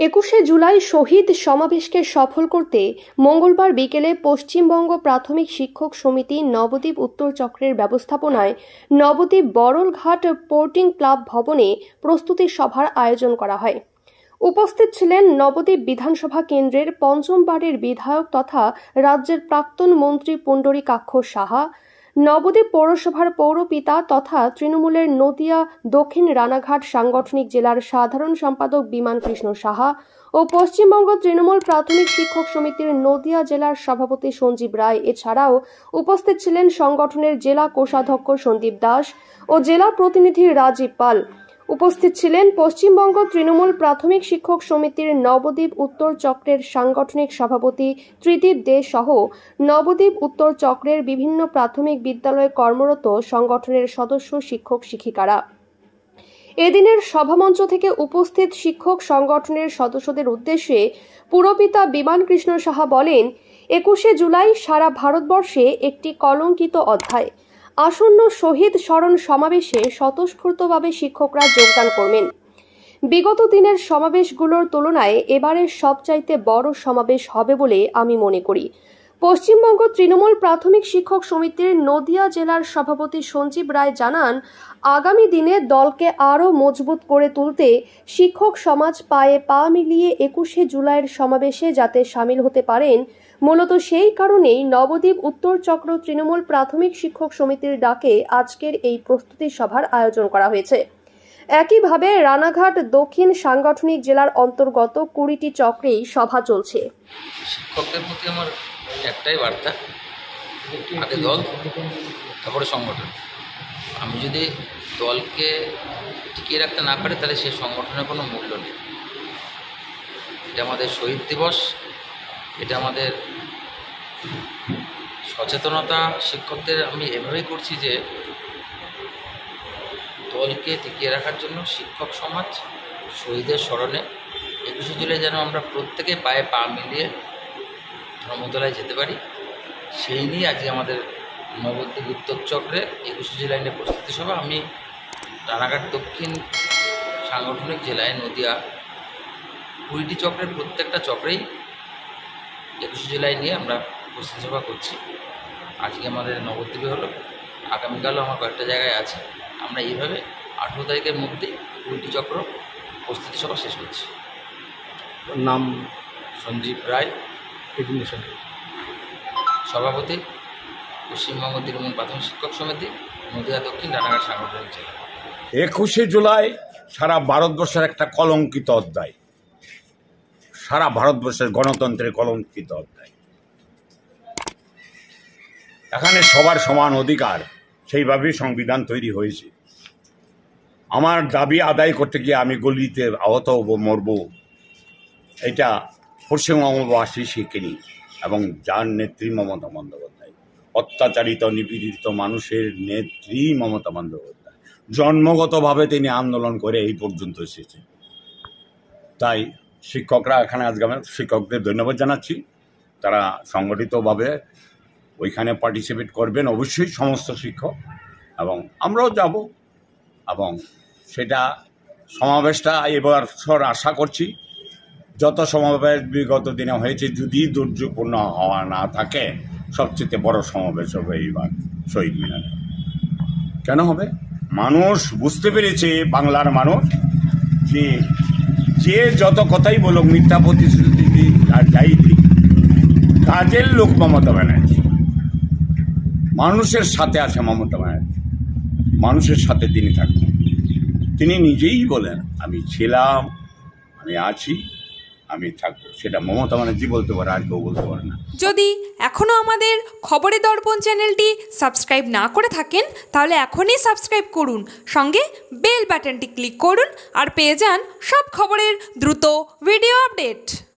21শে জুলাই শহীদ সমাবেশকে সফল করতে মঙ্গলবার বিকেলে পশ্চিমবঙ্গ প্রাথমিক শিক্ষক সমিতি নবদ্বীপ উত্তর চক্রের ব্যবস্থাপনায় নবদ্বীপ বড়লঘাট স্পোর্টিং ক্লাব ভবনে প্রস্তুতি সভার আয়োজন করা হয়। উপস্থিত ছিলেন নবদ্বীপ বিধানসভা কেন্দ্রের পঞ্চমবারের বিধায়ক তথা রাজ্যের প্রাক্তন মন্ত্রী পুণ্ডরীকাক্ষ সাহা, নবদ্বীপ পৌরসভার পৌরপিতা তথা তৃণমূলের নদিয়া দক্ষিণ রানাঘাট সাংগঠনিক জেলার সাধারণ সম্পাদক বিমান কৃষ্ণ সাহা ও পশ্চিমবঙ্গ তৃণমূল প্রাথমিক শিক্ষক সমিতির নদিয়া জেলার সভাপতি সঞ্জীব রায়। এছাড়াও উপস্থিত ছিলেন সংগঠনের জেলা কোষাধ্যক্ষ সন্দীপ দাস ও জেলা প্রতিনিধি রাজীব পাল। উপস্থিত ছিলেন পশ্চিমবঙ্গ তৃণমূল প্রাথমিক শিক্ষক সমিতির নবদ্বীপ উত্তর চক্রের সাংগঠনিক সভাপতি ত্রিদীপ দে সহ নবদ্বীপ উত্তর চক্রের বিভিন্ন প্রাথমিক বিদ্যালয়ে কর্মরত সংগঠনের সদস্য শিক্ষক শিক্ষিকারা। এদিনের সভামঞ্চ থেকে উপস্থিত শিক্ষক সংগঠনের সদস্যদের উদ্দেশ্যে পুরপিতা বিমান কৃষ্ণ সাহা বলেন, 21শে জুলাই সারা ভারতবর্ষে একটি কলঙ্কিত অধ্যায়। আসন্ন শহীদ স্মরণ সমাবেশে স্বতঃস্ফূর্তভাবে শিক্ষকরা যোগদান করবেন। বিগত দিনের সমাবেশগুলোর তুলনায় এবারের সবচাইতে বড় সমাবেশ হবে বলে আমি মনে করি। পশ্চিমবঙ্গ তৃণমূল প্রাথমিক শিক্ষক সমিতির নদিয়া জেলার সভাপতি সঞ্জীব রায় জানান, আগামী দিনে দলকে আরও মজবুত করে তুলতে শিক্ষক সমাজ পায়ে পা মিলিয়ে 21শে জুলাইয়ের সমাবেশে যাতে সামিল হতে পারেন, মূলত সেই কারণেই নবদ্বীপ উত্তর চক্র তৃণমূল প্রাথমিক শিক্ষক সমিতির ডাকে আজকের এই প্রস্তুতি সভার আয়োজন করা হয়েছে। একইভাবে রানাঘাট দক্ষিণ সাংগঠনিক জেলার অন্তর্গত 20টি চক্রেই সভা চলছে। শিক্ষকদের প্রতি আমার একটাই বার্তা, আগে দল তারপরে সংগঠন। আমি যদি দলকে টিকিয়ে রাখতে না পারি তাহলে সেই সংগঠনের কোনো মূল্য নেই। এটা আমাদের শহীদ দিবস, এটা আমাদের সচেতনতা। শিক্ষকদের আমি এভাবেই করছি যে দলকে টিকিয়ে রাখার জন্য শিক্ষক সমাজ শহীদের স্মরণে 21শে জুলাই যেন আমরা প্রত্যেকে পায়ে পা মিলিয়ে ধর্মতলায় যেতে পারি, সেই নিয়ে আজকে আমাদের নবদ্বীপ উত্তর চক্রে 21শে জুলাই নিয়ে প্রস্তুতি সভা। আমি রানাঘাট দক্ষিণ সাংগঠনিক জেলায় নদিয়া 20টি চক্রের প্রত্যেকটা চক্রেই 21শে জুলাই নিয়ে আমরা প্রস্তুতি সভা করছি। আজকে আমাদের নবদ্বীপে হলো, আগামীকালও আমার কয়েকটা জায়গায় আছে। আমরা এইভাবে 18 তারিখের মধ্যেই 20টি চক্র প্রস্তুতি সভা শেষ করছি। নাম সঞ্জীব রায়, সভাপতি পশ্চিমবঙ্গ তৃণমূল প্রাথমিক শিক্ষক সমিতি নদিয়া দক্ষিণ রানাঘাট সাংগঠনিক জেলা। 21শে জুলাই সারা ভারতবর্ষের একটা কলঙ্কিত অধ্যায়, সারা ভারতবর্ষের গণতন্ত্রের কলঙ্কিত অধ্যায়। এখানে সবার সমান অধিকার, সেইভাবেই সংবিধান তৈরি হয়েছে। আমার দাবি আদায় করতে গিয়ে আমি গলিতে আহত হব, মরব, এটা পশ্চিমবঙ্গবাসী শিখিনি। এবং যার নেত্রী মমতা বন্দ্যোপাধ্যায়, অত্যাচারিত নিপীড়িত মানুষের নেত্রী মমতা বন্দ্যোপাধ্যায়, জন্মগতভাবে তিনি আন্দোলন করে এই পর্যন্ত এসেছেন। তাই শিক্ষকরা এখানে আজকে আমি শিক্ষকদের ধন্যবাদ জানাচ্ছি। তারা সংগঠিতভাবে ওইখানে পার্টিসিপেট করবেন অবশ্যই সমস্ত শিক্ষক, এবং আমরাও যাব। এবং সেটা সমাবেশটা এবার আশা করছি যত সমাবেশ বিগত দিনে হয়েছে, যদি দুর্যোগপূর্ণ হওয়া না থাকে, সবচেয়ে বড় সমাবেশ হবে এইবার শহীদ মিনারে। কেন হবে? মানুষ বুঝতে পেরেছে, বাংলার মানুষ, যে যত কথাই বলুক, মিথ্যা প্রতিশ্রুতি আর যাই দিক, কাজের লোক মমতা ব্যানার্জি। মানুষের সাথে আছে মমতা ব্যানার্জি, মানুষের সাথে তিনি থাকবেন। তিনি নিজেই বলেন, আমি ছিলাম, আমি আছি, আমি থাকবো। সেটা মমতা ব্যানার্জি বলতে পারে, আর কেউ বলতে পারে না। যদি এখনও আমাদের খবরে দর্পণ চ্যানেলটি সাবস্ক্রাইব না করে থাকেন, তাহলে এখনই সাবস্ক্রাইব করুন, সঙ্গে বেল বাটনটি ক্লিক করুন আর পেয়ে যান সব খবরের দ্রুত ভিডিও আপডেট।